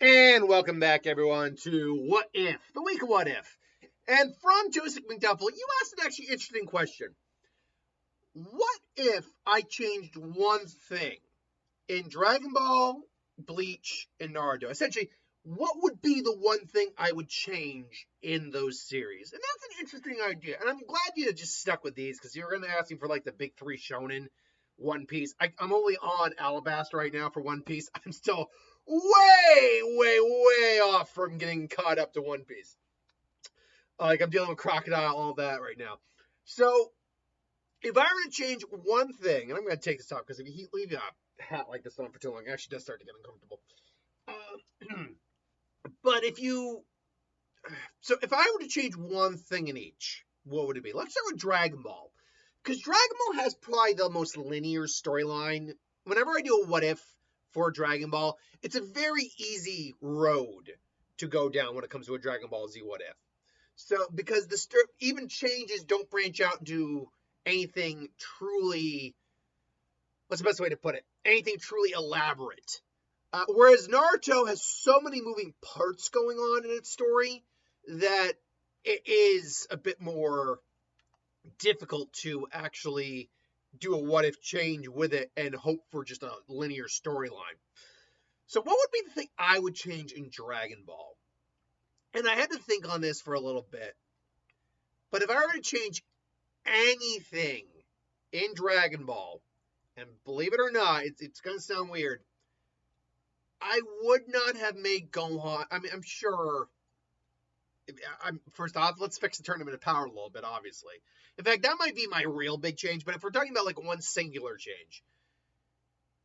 And welcome back, everyone, to What If, the week of What If. And from Joseph McDuffel, you asked an actually interesting question. What if I changed one thing in Dragon Ball, Bleach, and Naruto? Essentially, what would be the one thing I would change in those series? And that's an interesting idea. And I'm glad you just stuck with these because you were going to ask me for like the big three shonen One Piece. I'm only on Alabasta right now for One Piece. I'm still way off from getting caught up to One Piece. Like I'm dealing with Crocodile, all that right now. So if I were to change one thing, and I'm going to take this off because if you leave a hat like this on for too long, it actually does start to get uncomfortable. But if I were to change one thing in each, what would it be? Let's start with Dragon Ball. Because Dragon Ball has probably the most linear storyline. Whenever I do a what if for Dragon Ball, it's a very easy road to go down when it comes to a Dragon Ball Z what if. So, because even changes don't branch out into anything truly, what's the best way to put it? Anything truly elaborate. Whereas Naruto has so many moving parts going on in its story that it is a bit more difficult to actually do a what if change with it and hope for just a linear storyline. So what would be the thing I would change in Dragon Ball? And I had to think on this for a little bit. But if I were to change anything in Dragon Ball, and believe it or not, it's going to sound weird, I would not have made Gohan. I mean, I'm sure. First off, let's fix the Tournament of Power a little bit, obviously. In fact, that might be my real big change, but if we're talking about like one singular change,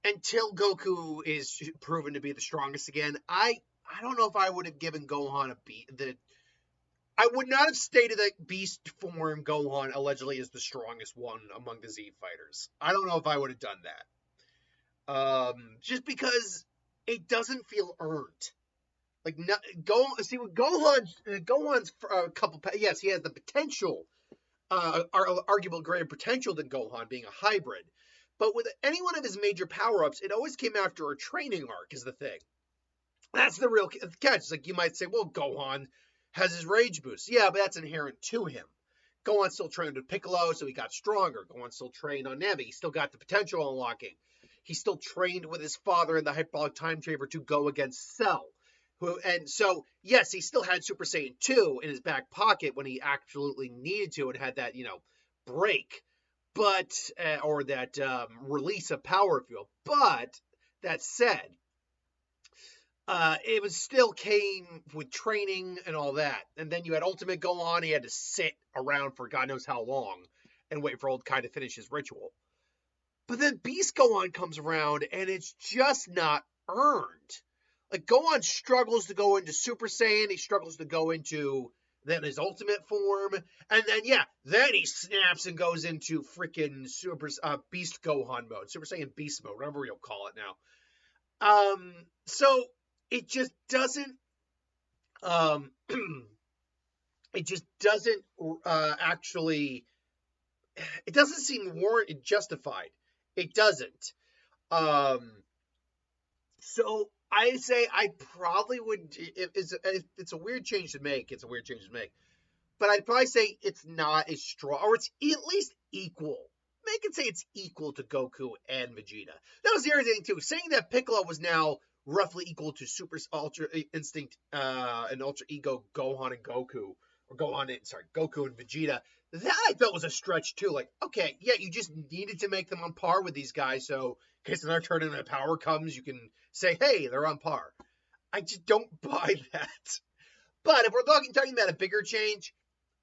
until Goku is proven to be the strongest again, I don't know if I would have given Gohan a beat. I would not have stated that Beast form Gohan allegedly is the strongest one among the Z fighters. I don't know if I would have done that. Just because it doesn't feel earned. Like with Gohan's a couple. Yes, he has the potential, arguable greater potential than Gohan being a hybrid. But with any one of his major power-ups, it always came after a training arc is the thing. That's the real catch. It's like you might say, well, Gohan has his rage boost. Yeah, but that's inherent to him. Gohan still trained with Piccolo, so he got stronger. Gohan still trained on Navi. He still got the potential unlocking. He still trained with his father in the Hyperbolic Time Chamber to go against Cell. And so, yes, he still had Super Saiyan 2 in his back pocket when he absolutely needed to and had that, break. But, or that release of power fuel. But, that said, it was still came with training and all that. And then you had Ultimate Gohan. He had to sit around for God knows how long and wait for Old Kai to finish his ritual. But then Beast Gohan comes around and it's just not earned. Like Gohan struggles to go into Super Saiyan. He struggles to go into then his ultimate form. And then, then he snaps and goes into freaking Beast Gohan mode. Super Saiyan Beast mode, whatever you'll call it now. So it just doesn't, actually, it doesn't seem warranted, justified. It doesn't. So I say I probably would, if it's a weird change to make, but I'd probably say it's not as strong, or it's at least equal. Make it say it's equal to Goku and Vegeta. That was the other thing too. Saying that Piccolo was now roughly equal to Super Ultra Instinct and Ultra Ego Gohan and Goku, or Goku and Vegeta. That I felt was a stretch too. Like, okay, yeah, you just needed to make them on par with these guys, so in case another Tournament of Power comes, you can say, hey, they're on par. I just don't buy that. But if we're talking about a bigger change,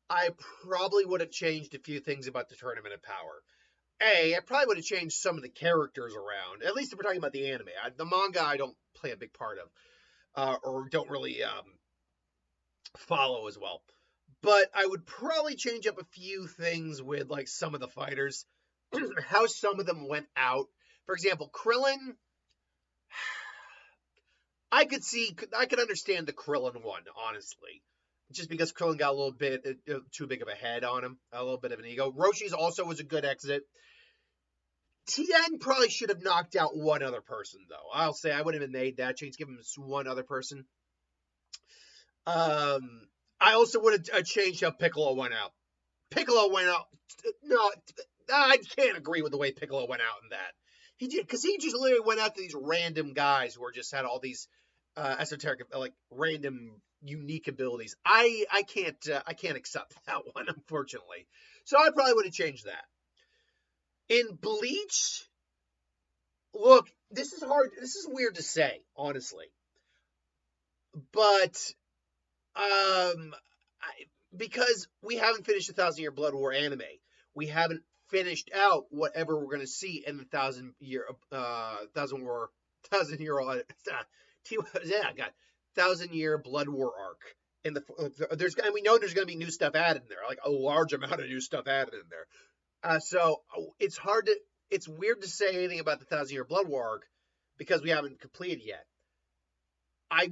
I probably would have changed a few things about the Tournament of Power. I probably would have changed some of the characters around. At least if we're talking about the anime. The manga I don't play a big part of. Or don't really follow as well. But I would probably change up a few things with like some of the fighters. How some of them went out. For example, Krillin. I could understand the Krillin one, honestly. Just because Krillin got a little bit too big of a head on him. A little bit of an ego. Roshi's also was a good exit. Tien probably should have knocked out one other person, though. I'll say I wouldn't have made that change. Give him one other person. I also would have changed how Piccolo went out. Piccolo went out. No, I can't agree with the way Piccolo went out in that. He did because he just literally went out to these random guys who were just had all these esoteric, like random, unique abilities. I can't accept that one, unfortunately. So I probably would have changed that. In Bleach, look, this is hard. This is weird to say, honestly, but because we haven't finished the Thousand Year Blood War anime, we haven't finished out whatever we're gonna see in the thousand year yeah, God, Thousand Year Blood War arc. In and we know there's gonna be new stuff added in there, like a large amount of new stuff added in there. So it's hard to, it's weird to say anything about the Thousand Year Blood War arc because we haven't completed yet. I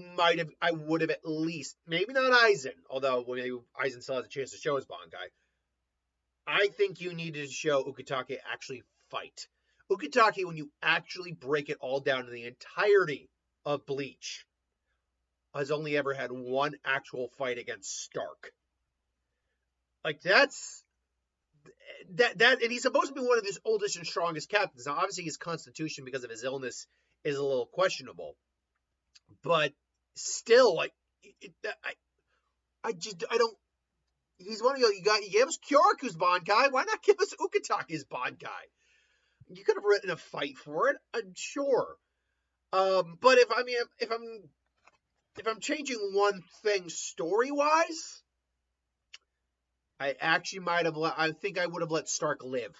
would have at least, maybe not Aizen, although maybe Aizen still has a chance to show his Bankai. I think you needed to show Ukitake actually fight. Ukitake, when you actually break it all down to the entirety of Bleach, has only ever had one actual fight against Stark. Like that's that, and he's supposed to be one of his oldest and strongest captains. Now, obviously, his constitution because of his illness is a little questionable, but still, like, I don't. He's one of you gave us Kyoraku's Bankai. Why not give us Ukitake's Bankai? You could have written a fight for it, I'm sure. But if I'm changing one thing story wise, I actually might have. I think I would have let Stark live.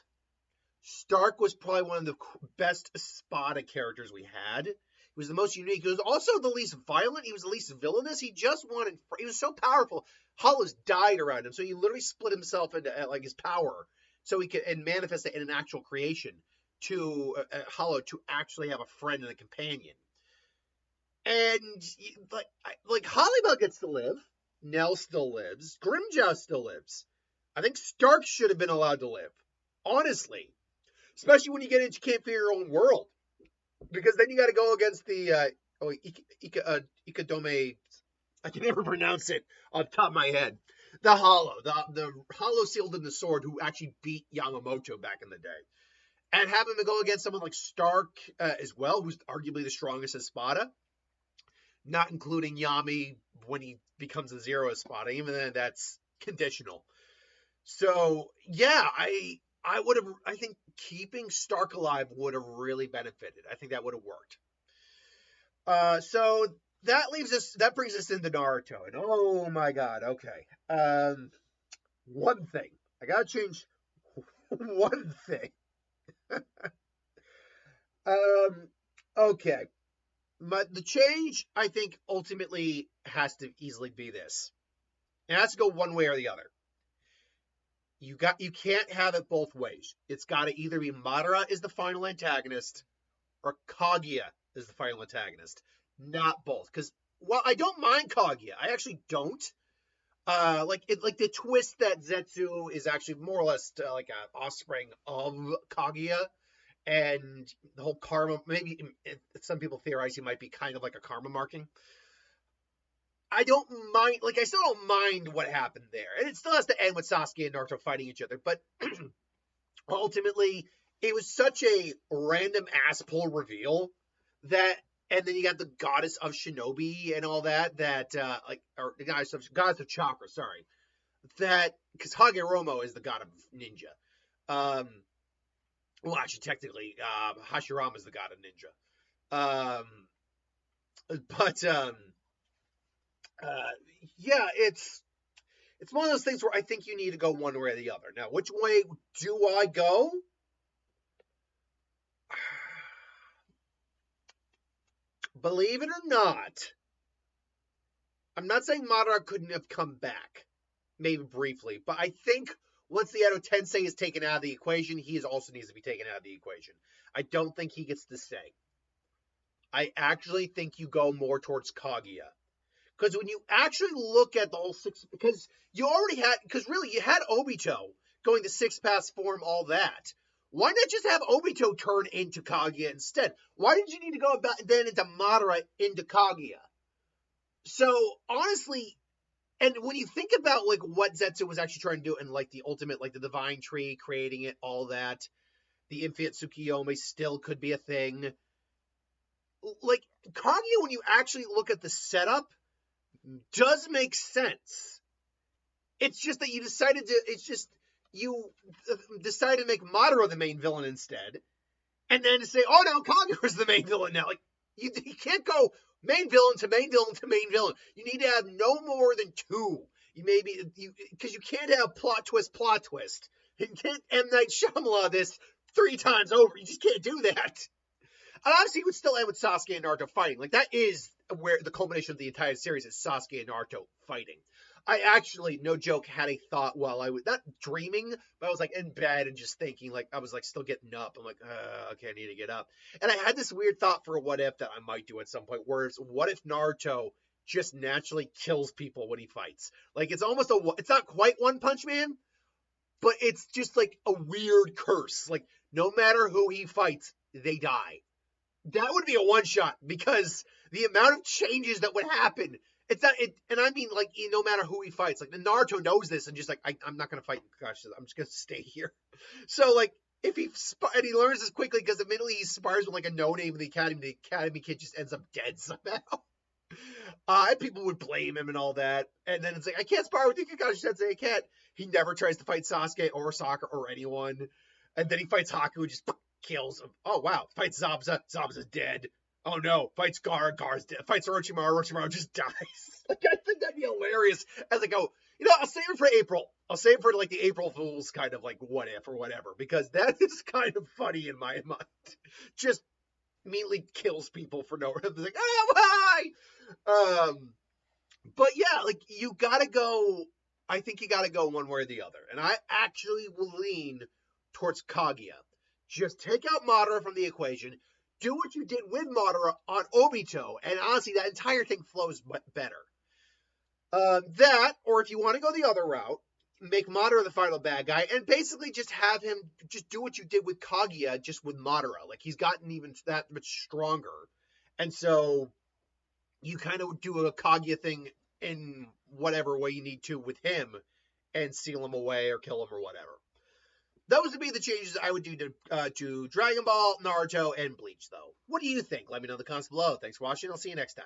Stark was probably one of the best Espada characters we had. He was the most unique. He was also the least violent. He was the least villainous. He just wanted. He was so powerful. Hollows died around him, so he literally split himself into like his power, so he could and manifest it in an actual creation to Hollow to actually have a friend and a companion. And like Hollybell gets to live. Nell still lives. Grimjaw still lives. I think Stark should have been allowed to live. Honestly, especially when you get into Can't Fear Your Own World. Because then you got to go against the Ikadome. I can never pronounce it off the top of my head. The Hollow, the Hollow sealed in the sword, who actually beat Yamamoto back in the day, and having to go against someone like Stark as well, who's arguably the strongest Espada, not including Yami when he becomes a Zero Espada. Even then, that's conditional. So yeah, I would have. I think keeping Stark alive would have really benefited. I think that would have worked. So that brings us into Naruto, and oh my God, okay. One thing I gotta change. One thing. Okay. The change I think ultimately has to easily be this. It has to go one way or the other. You can't have it both ways. It's got to either be Madara is the final antagonist or Kaguya is the final antagonist. Not both. Because while I don't mind Kaguya, I actually don't. Like the twist that Zetsu is actually more or less like an offspring of Kaguya, and the whole karma. Maybe some people theorize he might be kind of like a karma marking. I don't mind, like, I still don't mind what happened there. And it still has to end with Sasuke and Naruto fighting each other. But ultimately, it was such a random ass pull reveal that, and then you got the goddess of shinobi and all that, or the goddess of chakra, sorry. That, because Hagoromo is the god of ninja. Well, actually, technically, Hashirama is the god of ninja. Yeah, it's one of those things where I think you need to go one way or the other. Now, which way do I go? Believe it or not, I'm not saying Madara couldn't have come back, maybe briefly, but I think once the Edo Tensei is taken out of the equation, he also needs to be taken out of the equation. I don't think he gets to stay. I actually think you go more towards Kaguya. Because when you actually look at the whole because you already had, because really you had Obito going to six pass form, all that. Why not just have Obito turn into Kaguya instead? Why did you need to go about then into Madara into Kaguya? So honestly, and when you think about like what Zetsu was actually trying to do and like the ultimate, like the divine tree, creating it, all that, the infinite Tsukiyomi still could be a thing. Like Kaguya, when you actually look at the setup, does make sense. It's just that you decided to make Madara the main villain instead, and then to say, oh no, Kaguya's the main villain now. Like you can't go main villain to main villain to main villain. You need to have no more than two. Because you can't have plot twist. You can't M Night Shyamalan this 3 times over. You just can't do that. And obviously, it would still end with Sasuke and Naruto fighting. Like that is where the culmination of the entire series is Sasuke and Naruto fighting. I actually, no joke, had a thought while I was not dreaming, but I was like in bed and just thinking, like I was like still getting up. I'm like, okay, I need to get up. And I had this weird thought for a what if that I might do at some point. Whereas, what if Naruto just naturally kills people when he fights? Like it's not quite One Punch Man, but it's just like a weird curse. Like no matter who he fights, they die. That would be a one shot because the amount of changes that would happen. It's not, and I mean, like, no matter who he fights, like, Naruto knows this and just like, I'm not going to fight Kakashi. I'm just going to stay here. So, like, and he learns this quickly because immediately he spars with, like, a no-name in the Academy kid just ends up dead somehow. And people would blame him and all that. And then it's like, I can't spar with you, Kakashi Sensei. I can't. He never tries to fight Sasuke or Sakura or anyone. And then he fights Haku and just kills him. Oh, wow. Fights Zabuza. Zabuza's dead. Oh no, fights Gar's dead. Fights Orochimaru just dies. Like, I think that'd be hilarious. As I go, I'll save it for April. I'll save it for like the April Fool's kind of like what if or whatever, because that is kind of funny in my mind. Just immediately kills people for no reason. Like, oh, why? But yeah, like you gotta go. I think you gotta go one way or the other, and I actually will lean towards Kaguya. Just take out Madara from the equation. Do what you did with Madara on Obito, and honestly, that entire thing flows better. That, or if you want to go the other route, make Madara the final bad guy, and basically just have him just do what you did with Kaguya, just with Madara. Like, he's gotten even that much stronger. And so, you kind of do a Kaguya thing in whatever way you need to with him, and seal him away, or kill him, or whatever. Those would be the changes I would do to Dragon Ball, Naruto, and Bleach, though. What do you think? Let me know in the comments below. Thanks for watching. I'll see you next time.